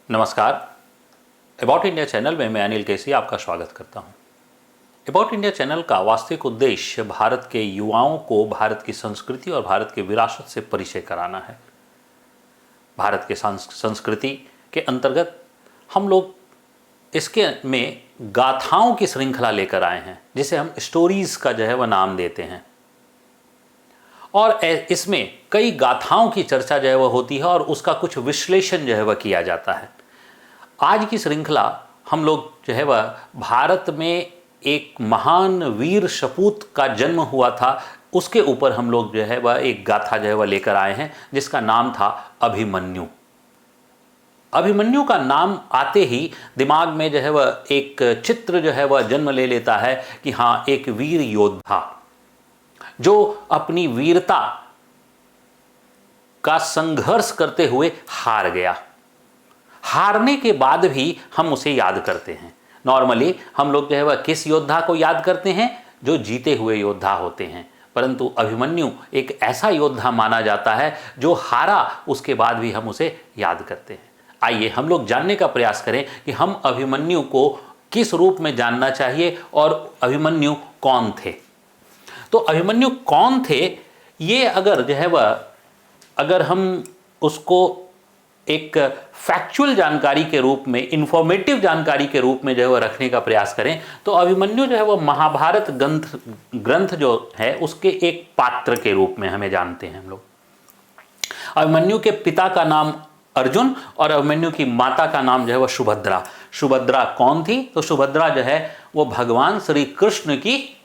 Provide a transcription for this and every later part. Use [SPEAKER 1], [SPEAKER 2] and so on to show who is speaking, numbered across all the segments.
[SPEAKER 1] नमस्कार। About India channel में मैं अनिल केसी आपका स्वागत करता हूं। अबाउट इंडिया चैनल का वास्तविक उद्देश्य भारत के युवाओं को भारत की संस्कृति और भारत के विरासत से परिचय कराना है। भारत के संस्कृति के अंतर्गत हम लोग इसके में गाथाओं की श्रृंखला लेकर आए हैं, जिसे हम स्टोरीज का वह नाम देते हैं। और इसमें कई गाथाओं की चर्चा वह होती है और उसका कुछ विश्लेषण वह किया जाता है। आज की श्रृंखला हम लोग वह भारत में एक महान वीर सपूत का जन्म हुआ था, उसके ऊपर हम लोग वह एक गाथा वह लेकर आए हैं, जिसका नाम था अभिमन्यु। अभिमन्यु का नाम आते ही दिमाग में वह एक चित्र वह जन्म ले लेता है कि हाँ, एक वीर योद्धा जो अपनी वीरता का संघर्ष करते हुए हार गया। हारने के बाद भी हम उसे याद करते हैं। नॉर्मली हम लोग वह किस योद्धा को याद करते हैं? जो जीते हुए योद्धा होते हैं, परंतु अभिमन्यु एक ऐसा योद्धा माना जाता है जो हारा, उसके बाद भी हम उसे याद करते हैं। आइए हम लोग जानने का प्रयास करें कि हम अभिमन्यु को किस रूप में जानना चाहिए और अभिमन्यु कौन थे। तो अभिमन्यु कौन थे, ये अगर हम उसको एक फैक्चुअल जानकारी के रूप में, इंफॉर्मेटिव जानकारी के रूप में वह रखने का प्रयास करें, तो अभिमन्यु वह महाभारत ग्रंथ जो है उसके एक पात्र के रूप में हमें जानते हैं हम लोग। अभिमन्यु के पिता का नाम अर्जुन और अभिमन्यु की माता का नाम वह सुभद्रा। सुभद्रा कौन थी? तो सुभद्रा वो भगवान श्री कृष्ण की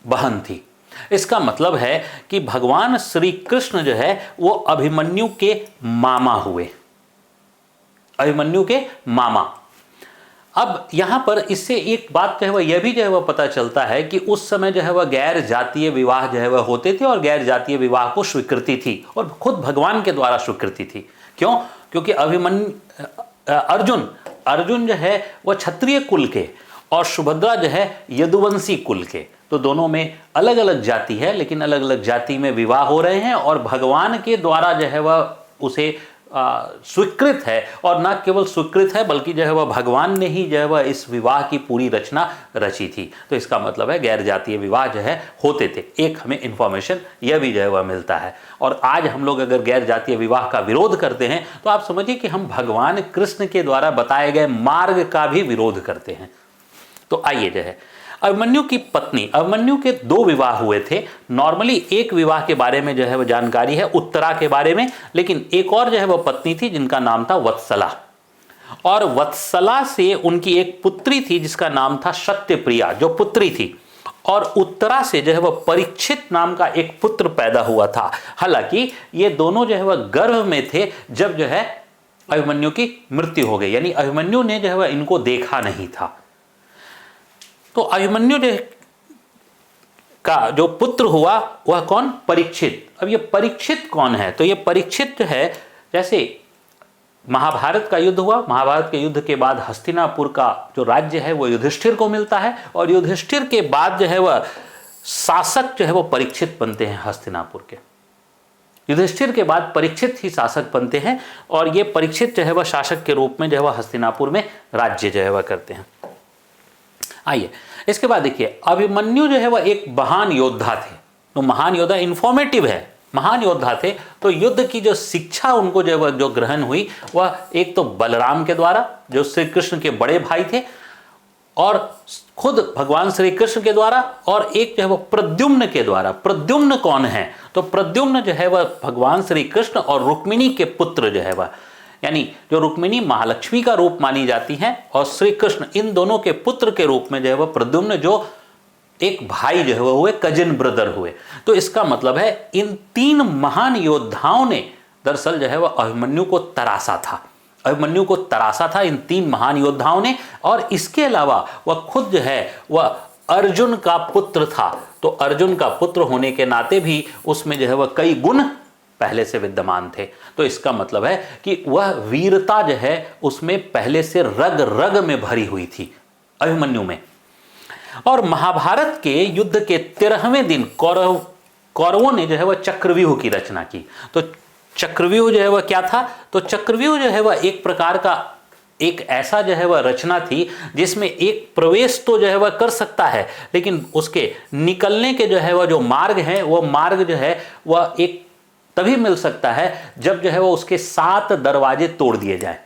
[SPEAKER 1] बहन थी। इसका मतलब है कि भगवान श्री कृष्ण वो अभिमन्यु के मामा हुए, अभिमन्यु के मामा। अब यहां पर इससे एक बात यह भी वह पता चलता है कि उस समय वह गैर जातीय विवाह वह होते थे और गैर जातीय विवाह को स्वीकृति थी और खुद भगवान के द्वारा स्वीकृति थी। क्यों? क्योंकि अर्जुन वह क्षत्रिय कुल के और सुभद्रा यदुवंशी कुल के। तो दोनों में अलग अलग जाति है, लेकिन अलग अलग जाति में विवाह हो रहे हैं और भगवान के द्वारा वह उसे स्वीकृत है। और न केवल स्वीकृत है बल्कि वह भगवान ने ही वह इस विवाह की पूरी रचना रची थी। तो इसका मतलब है गैर जातीय विवाह होते थे। एक हमें इंफॉर्मेशन यह भी वह मिलता है। और आज हम लोग अगर गैर जातीय विवाह का विरोध करते हैं तो आप समझिए कि हम भगवान कृष्ण के द्वारा बताए गए मार्ग का भी विरोध करते हैं। तो आइए अभिमन्यु की पत्नी, अभिमन्यु के 2 विवाह हुए थे। नॉर्मली एक विवाह के बारे में वह जानकारी है, उत्तरा के बारे में, लेकिन एक और वह पत्नी थी जिनका नाम था वत्सला। और वत्सला से उनकी एक पुत्री थी जिसका नाम था सत्यप्रिया, जो पुत्री थी। और उत्तरा से वह परीक्षित नाम का एक पुत्र पैदा हुआ था। हालांकि ये दोनों वह गर्भ में थे जब अभिमन्यु की मृत्यु हो गई, यानी अभिमन्यु ने वह इनको देखा नहीं था। तो अभिमन्यु का जो पुत्र हुआ वह कौन? परीक्षित। अब ये परीक्षित कौन है? तो ये परीक्षित जैसे महाभारत का युद्ध हुआ, महाभारत के युद्ध के बाद हस्तिनापुर का जो राज्य है वो युधिष्ठिर को मिलता है और युधिष्ठिर के बाद वह शासक वो परीक्षित बनते हैं हस्तिनापुर के। युधिष्ठिर के बाद परीक्षित ही शासक बनते हैं और ये परीक्षित वह शासक के रूप में वह हस्तिनापुर में राज्य वह करते हैं। आइए इसके बाद देखिए, अभिमन्यु वह एक महान योद्धा थे। तो महान योद्धा इंफॉर्मेटिव है, महान योद्धा थे। तो युद्ध की जो शिक्षा उनको जो ग्रहण हुई वह एक तो बलराम के द्वारा, जो श्री कृष्ण के बड़े भाई थे, और खुद भगवान श्री कृष्ण के द्वारा, और एक वह प्रद्युम्न के द्वारा। प्रद्युम्न कौन है? तो प्रद्युम्न वह भगवान श्री कृष्ण और रुक्मिणी के पुत्र वह, यानी जो रुक्मिणी महालक्ष्मी का रूप मानी जाती हैं और श्री कृष्ण, इन दोनों के पुत्र के रूप में वह प्रद्युम्न जो एक भाई वह हुए, कजिन ब्रदर हुए। तो इसका मतलब है इन 3 महान योद्धाओं ने दरअसल वह अभिमन्यु को तरासा था। अभिमन्यु को तरासा था इन 3 महान योद्धाओं ने। और इसके अलावा वह खुद वह अर्जुन का पुत्र था। तो अर्जुन का पुत्र होने के नाते भी उसमें वह कई गुण पहले से विद्यमान थे। तो इसका मतलब है कि वह वीरता उसमें पहले से रग रग में भरी हुई थी अभिमन्यु में। और महाभारत के युद्ध के 13वें दिन कौरवों ने वह चक्रव्यूह की रचना की। तो चक्रव्यूह जो है वह क्या था? तो चक्रव्यूह जो है वह एक प्रकार का एक ऐसा जो है वह रचना थी जिसमें एक प्रवेश तो जो है वह कर सकता है, लेकिन उसके निकलने के जो है वह जो मार्ग है, वह मार्ग जो है वह एक तभी मिल सकता है जब जो है वह उसके 7 दरवाजे तोड़ दिए जाए।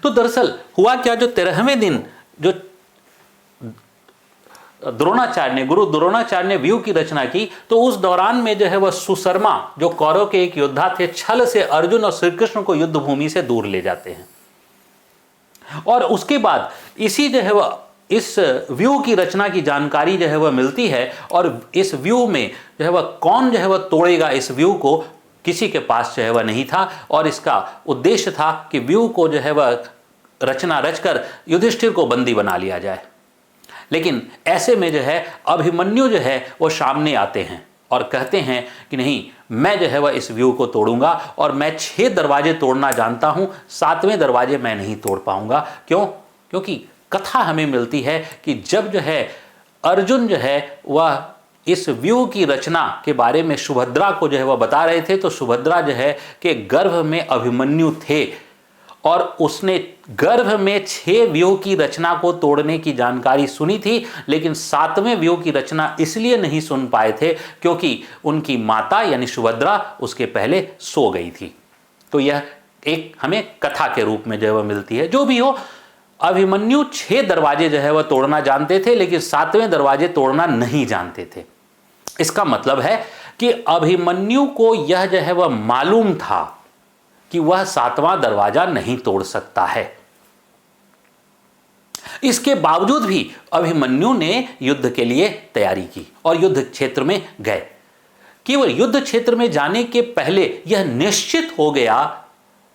[SPEAKER 1] तो दरअसल हुआ क्या, जो 13वें दिन जो गुरु द्रोणाचार्य ने व्यूह की रचना की, तो उस दौरान में जो है वह सुशर्मा जो कौरव के एक योद्धा थे, छल से अर्जुन और श्री कृष्ण को युद्ध भूमि से दूर ले जाते हैं। और उसके बाद इसी जो है वह इस व्यूह की रचना की जानकारी जो है वह मिलती है, और इस व्यूह में जो है वह कौन जो है वह तोड़ेगा इस व्यूह को, किसी के पास जो है वह नहीं था। और इसका उद्देश्य था कि व्यूह को जो है वह रचना रचकर युधिष्ठिर को बंदी बना लिया जाए। लेकिन ऐसे में जो है अभिमन्यु जो है वो सामने आते हैं और कहते हैं कि नहीं, मैं जो है वह इस व्यूह को तोड़ूंगा और मैं 6 दरवाजे तोड़ना जानता हूं, 7वें दरवाजे मैं नहीं तोड़ पाऊंगा। क्यों? क्योंकि कथा हमें मिलती है कि जब जो है अर्जुन जो है वह इस व्यूह की रचना के बारे में सुभद्रा को जो है वह बता रहे थे, तो सुभद्रा जो है कि गर्भ में अभिमन्यु थे और उसने गर्भ में 6 व्यूह की रचना को तोड़ने की जानकारी सुनी थी, लेकिन 7वें व्यूह की रचना इसलिए नहीं सुन पाए थे क्योंकि उनकी माता यानी सुभद्रा उसके पहले सो गई थी। तो यह एक हमें कथा के रूप में जो है वह मिलती है। जो भी हो, अभिमन्यु 6 दरवाजे जो है वह तोड़ना जानते थे, लेकिन 7वें दरवाजे तोड़ना नहीं जानते थे। इसका मतलब है कि अभिमन्यु को यह जो है वह मालूम था कि वह 7वां दरवाजा नहीं तोड़ सकता है। इसके बावजूद भी अभिमन्यु ने युद्ध के लिए तैयारी की और युद्ध क्षेत्र में गए। केवल युद्ध क्षेत्र में जाने के पहले यह निश्चित हो गया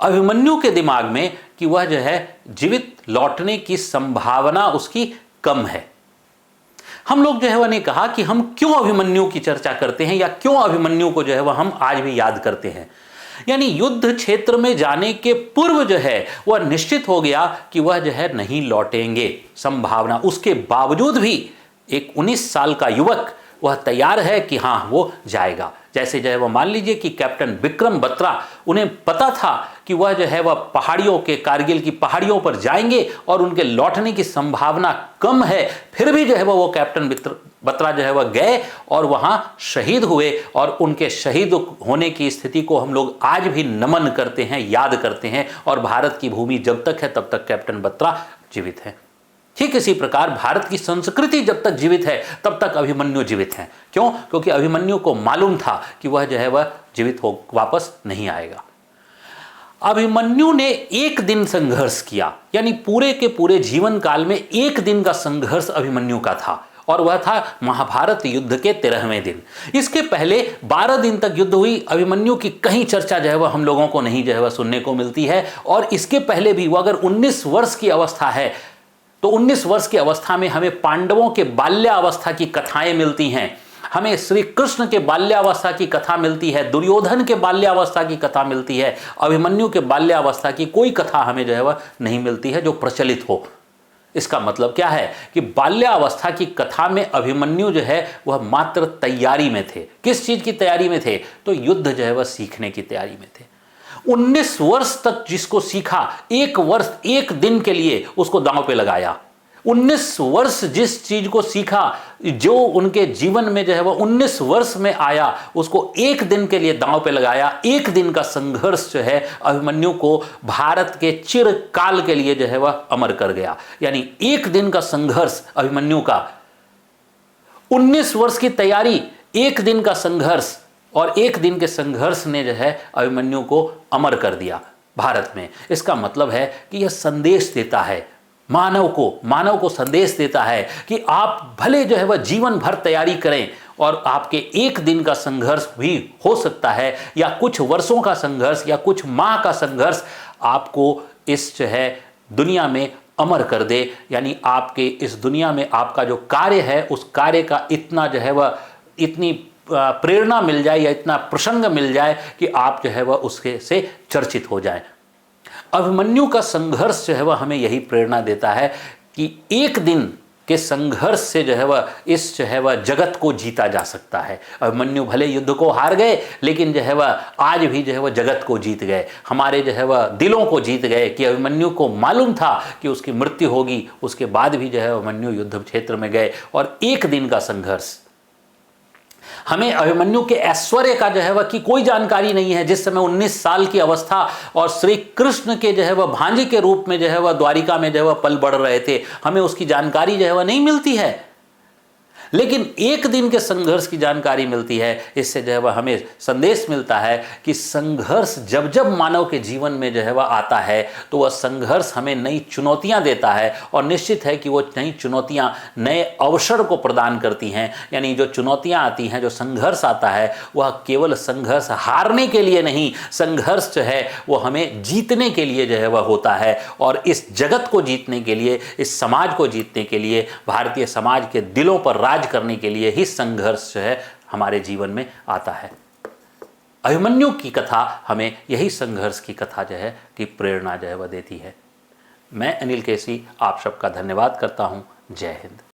[SPEAKER 1] अभिमन्यु के दिमाग में कि वह जो है जीवित लौटने की संभावना उसकी कम है। हम लोग जो है वह ने कहा कि हम क्यों अभिमन्यु की चर्चा करते हैं या क्यों अभिमन्यु को जो है वह हम आज भी याद करते हैं। यानी युद्ध क्षेत्र में जाने के पूर्व जो है वह निश्चित हो गया कि वह जो है नहीं लौटेंगे, संभावना। उसके बावजूद भी एक 19 साल का युवक वह तैयार है कि हाँ वो जाएगा। जैसे जो है वह मान लीजिए कि कैप्टन विक्रम बत्रा, उन्हें पता था कि वह जो है वह पहाड़ियों के, कारगिल की पहाड़ियों पर जाएंगे और उनके लौटने की संभावना कम है, फिर भी जो है वो कैप्टन बत्रा जो है वह गए और वहां शहीद हुए। और उनके शहीद होने की स्थिति को हम लोग आज भी नमन करते हैं, याद करते हैं। और भारत की भूमि जब तक है तब तक कैप्टन बत्रा जीवित है। ठीक इसी प्रकार भारत की संस्कृति जब तक जीवित है तब तक अभिमन्यु जीवित है। क्यों? क्योंकि अभिमन्यु को मालूम था कि वह जो है वह जीवित हो वापस नहीं आएगा। अभिमन्यु ने एक दिन संघर्ष किया, यानी पूरे के पूरे जीवन काल में एक दिन का संघर्ष अभिमन्यु का था, और वह था महाभारत युद्ध के 13वें दिन। इसके पहले 12 दिन तक युद्ध हुई। अभिमन्यु की कहीं चर्चा जो है वह हम लोगों को नहीं जो है वह सुनने को मिलती है। और इसके पहले भी वो अगर 19 वर्ष की अवस्था है तो 19 वर्ष की अवस्था में हमें पांडवों के बाल्यावस्था की कथाएं मिलती हैं, हमें श्री कृष्ण के बाल्यावस्था की कथा मिलती है, दुर्योधन के बाल्यावस्था की कथा मिलती है। अभिमन्यु के बाल्यावस्था की कोई कथा हमें जो है वह नहीं मिलती है जो प्रचलित हो। इसका मतलब क्या है कि बाल्यावस्था की कथा में अभिमन्यु जो है वह मात्र तैयारी में थे। किस चीज की तैयारी में थे? तो युद्ध जो है वह सीखने की तैयारी में थे। 19 वर्ष तक जिसको सीखा, 1 वर्ष 1 दिन के लिए उसको दांव पे लगाया। 19 वर्ष जिस चीज को सीखा, जो उनके जीवन में जो है वह 19 वर्ष में आया, उसको 1 दिन के लिए दांव पे लगाया। 1 दिन का संघर्ष जो है अभिमन्यु को भारत के चिरकाल के लिए जो है वह अमर कर गया। यानी 1 दिन का संघर्ष अभिमन्यु का, 19 वर्ष की तैयारी, 1 दिन का संघर्ष, और 1 दिन के संघर्ष ने जो है अभिमन्यु को अमर कर दिया भारत में। इसका मतलब है कि यह संदेश देता है मानव को संदेश देता है कि आप भले जो है वह जीवन भर तैयारी करें और आपके 1 दिन का संघर्ष भी हो सकता है, या कुछ वर्षों का संघर्ष या कुछ माह का संघर्ष आपको इस जो है दुनिया में अमर कर दे। यानी आपके इस दुनिया में आपका जो कार्य है उस कार्य का इतना जो है वह इतनी प्रेरणा मिल जाए या इतना प्रसंग मिल जाए कि आप जो है वह उसके से चर्चित हो जाए। अभिमन्यु का संघर्ष जो है वह हमें यही प्रेरणा देता है कि 1 दिन कि संघर्ष से जो है वह इस जो है वह जगत को जीता जा सकता है। अभिमन्यु भले युद्ध को हार गए, लेकिन जो है वह आज भी जो है वह जगत को जीत गए, हमारे जो है वह दिलों को जीत गए। कि अभिमन्यु को मालूम था कि उसकी मृत्यु होगी, उसके बाद भी जो है अभिमन्यु युद्ध क्षेत्र में गए और एक दिन का संघर्ष। हमें अभिमन्यु के ऐश्वर्य का जो है वह की कोई जानकारी नहीं है। जिस समय 19 साल की अवस्था और श्री कृष्ण के जो है वह भांजे के रूप में जो है वह द्वारिका में जो है वह पल बढ़ रहे थे, हमें उसकी जानकारी जो है वह नहीं मिलती है, लेकिन एक दिन के संघर्ष की जानकारी मिलती है। इससे जो है वह हमें संदेश मिलता है कि संघर्ष जब जब मानव के जीवन में जो है वह आता है तो वह संघर्ष हमें नई चुनौतियां देता है, और निश्चित है कि वो नई चुनौतियां नए अवसर को प्रदान करती हैं। यानी जो चुनौतियां आती हैं, जो संघर्ष आता है, वह केवल संघर्ष हारने के लिए नहीं, संघर्ष जो है वो हमें जीतने के लिए जो है वह होता है। और इस जगत को जीतने के लिए, इस समाज को जीतने के लिए, भारतीय समाज के दिलों पर राज करने के लिए ही संघर्ष जो है हमारे जीवन में आता है। अभिमन्यु की कथा हमें यही संघर्ष की कथा जो है कि प्रेरणा जो है वह देती है। मैं अनिल केसी आप सबका धन्यवाद करता हूं। जय हिंद।